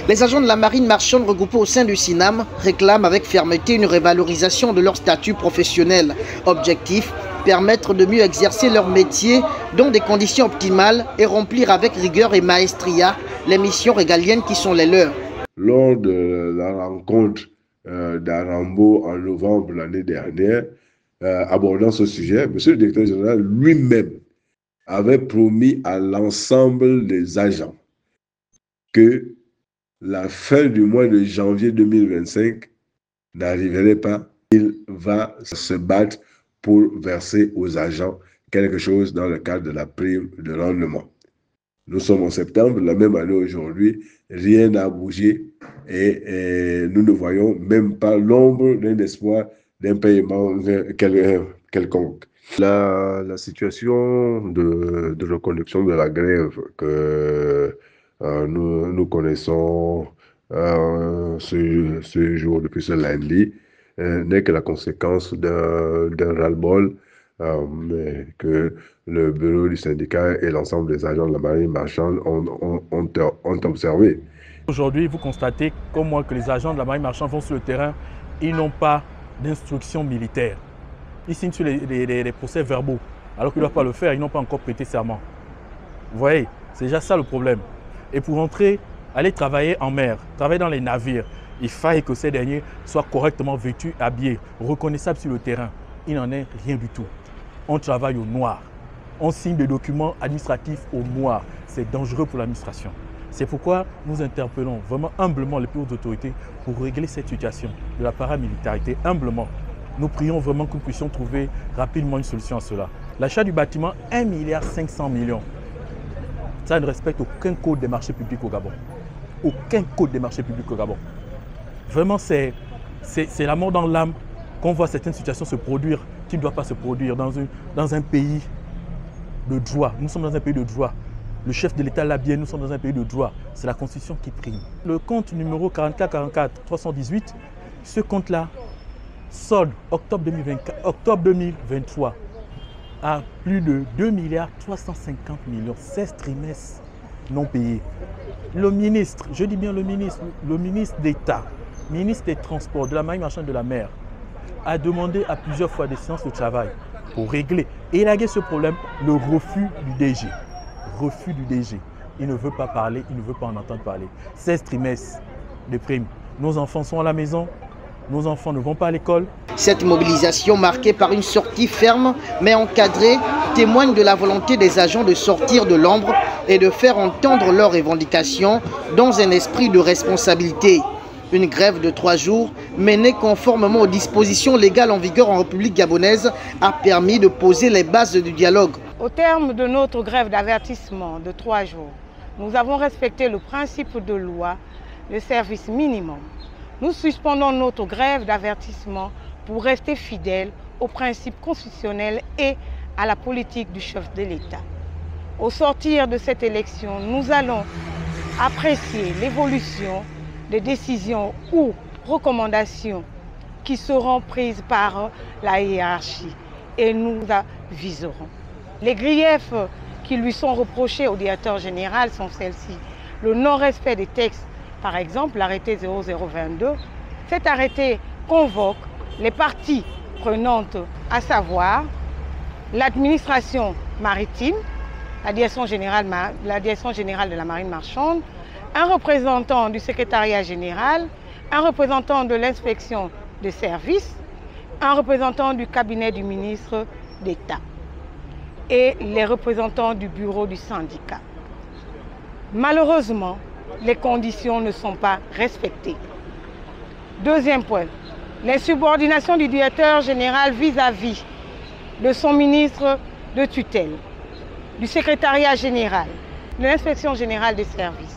Les agents de la marine marchande regroupés au sein du SINAM réclament avec fermeté une révalorisation de leur statut professionnel. Objectif, permettre de mieux exercer leur métier dans des conditions optimales et remplir avec rigueur et maestria les missions régaliennes qui sont les leurs. Lors de la rencontre d'Arambo en novembre l'année dernière, abordant ce sujet, M. le directeur général lui-même avait promis à l'ensemble des agents que la fin du mois de janvier 2025 n'arriverait pas. Il va se battre pour verser aux agents quelque chose dans le cadre de la prime de rendement. Nous sommes en septembre, la même année aujourd'hui, rien n'a bougé et nous ne voyons même pas l'ombre d'un espoir d'un paiement quelconque. La situation de reconduction de la grève que nous connaissons ce jour, depuis ce lundi, n'est que la conséquence d'un ras-le-bol que le bureau du syndicat et l'ensemble des agents de la marine marchande ont observé. Aujourd'hui, vous constatez comme moi que les agents de la marine marchande vont sur le terrain, ils n'ont pas d'instruction militaire. Ils signent sur les procès verbaux, alors qu'ils ne doivent pas le faire, ils n'ont pas encore prêté serment. Vous voyez, c'est déjà ça le problème. Et pour entrer, aller travailler en mer, travailler dans les navires, il faille que ces derniers soient correctement vêtus, habillés, reconnaissables sur le terrain. Il n'en est rien du tout. On travaille au noir. On signe des documents administratifs au noir. C'est dangereux pour l'administration. C'est pourquoi nous interpellons vraiment humblement les plus hautes autorités pour régler cette situation de la paramilitarité. Humblement, nous prions vraiment que nous puissions trouver rapidement une solution à cela. L'achat du bâtiment, 1,5 milliard. Ça ne respecte aucun code des marchés publics au Gabon. Aucun code des marchés publics au Gabon. Vraiment, c'est la mort dans l'âme qu'on voit certaines situations se produire qui ne doivent pas se produire dans un pays de droit. Nous sommes dans un pays de droit. Le chef de l'État l'a bien, nous sommes dans un pays de droit. C'est la Constitution qui prime. Le compte numéro 44-44-318, ce compte-là, solde octobre 2023 à plus de 2,350 milliards, 16 trimestres non payés. Le ministre, je dis bien le ministre d'État, ministre des Transports, de la marine marchande de la mer, a demandé à plusieurs fois des séances de travail pour régler et élaguer ce problème, le refus du DG. Refus du DG. Il ne veut pas parler, il ne veut pas en entendre parler. 16 trimestres de primes. Nos enfants sont à la maison, nos enfants ne vont pas à l'école. Cette mobilisation marquée par une sortie ferme mais encadrée témoigne de la volonté des agents de sortir de l'ombre et de faire entendre leurs revendications dans un esprit de responsabilité. Une grève de 3 jours menée conformément aux dispositions légales en vigueur en République gabonaise a permis de poser les bases du dialogue. Au terme de notre grève d'avertissement de 3 jours, nous avons respecté le principe de loi, le service minimum. Nous suspendons notre grève d'avertissement pour rester fidèles aux principes constitutionnels et à la politique du chef de l'État. Au sortir de cette élection, nous allons apprécier l'évolution des décisions ou recommandations qui seront prises par la hiérarchie et nous aviserons. Les griefs qui lui sont reprochés au directeur général sont celles-ci. Le non-respect des textes, par exemple l'arrêté 0022. Cet arrêté convoque les parties prenantes, à savoir l'administration maritime, la direction générale de la marine marchande, un représentant du secrétariat général, un représentant de l'inspection des services, un représentant du cabinet du ministre d'État et les représentants du bureau du syndicat. Malheureusement, les conditions ne sont pas respectées. Deuxième point, l'insubordination du directeur général vis-à-vis de son ministre de tutelle, du secrétariat général, de l'inspection générale des services,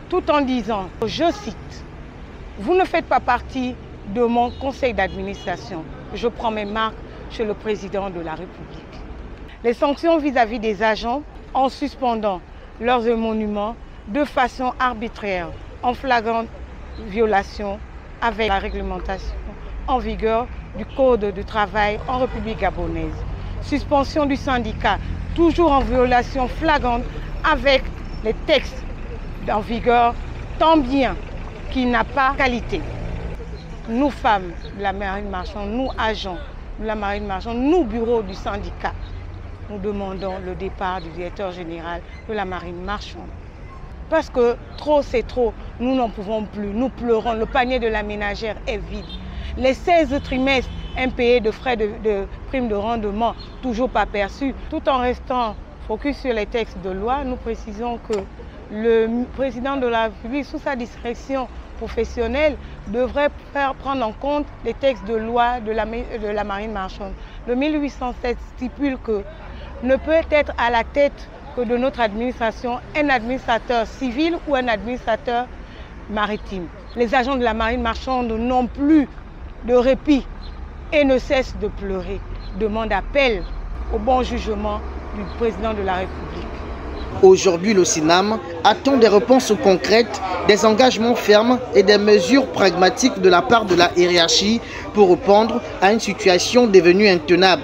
tout en disant, je cite, « Vous ne faites pas partie de mon conseil d'administration. Je prends mes marques chez le président de la République. » Les sanctions vis-à-vis des agents en suspendant leurs émoluments de façon arbitraire, en flagrante violation avec la réglementation en vigueur du Code du travail en République gabonaise. Suspension du syndicat, toujours en violation flagrante avec les textes en vigueur tant bien qu'il n'a pas qualité. Nous, femmes de la marine marchande, nous, agents de la marine marchande, nous, bureaux du syndicat, nous demandons le départ du directeur général de la marine marchande. Parce que trop, c'est trop. Nous n'en pouvons plus. Nous pleurons. Le panier de la ménagère est vide. Les 16 trimestres impayés de frais de primes de rendement, toujours pas perçus. Tout en restant focus sur les textes de loi, nous précisons que le président de la République, sous sa discrétion professionnelle, devrait prendre en compte les textes de loi de la marine marchande. Le 1807 stipule que ne peut être à la tête que de notre administration un administrateur civil ou un administrateur maritime. Les agents de la marine marchande n'ont plus de répit et ne cessent de pleurer. Demande appel au bon jugement du président de la République. Aujourd'hui, le SINAM attend des réponses concrètes, des engagements fermes et des mesures pragmatiques de la part de la hiérarchie pour répondre à une situation devenue intenable.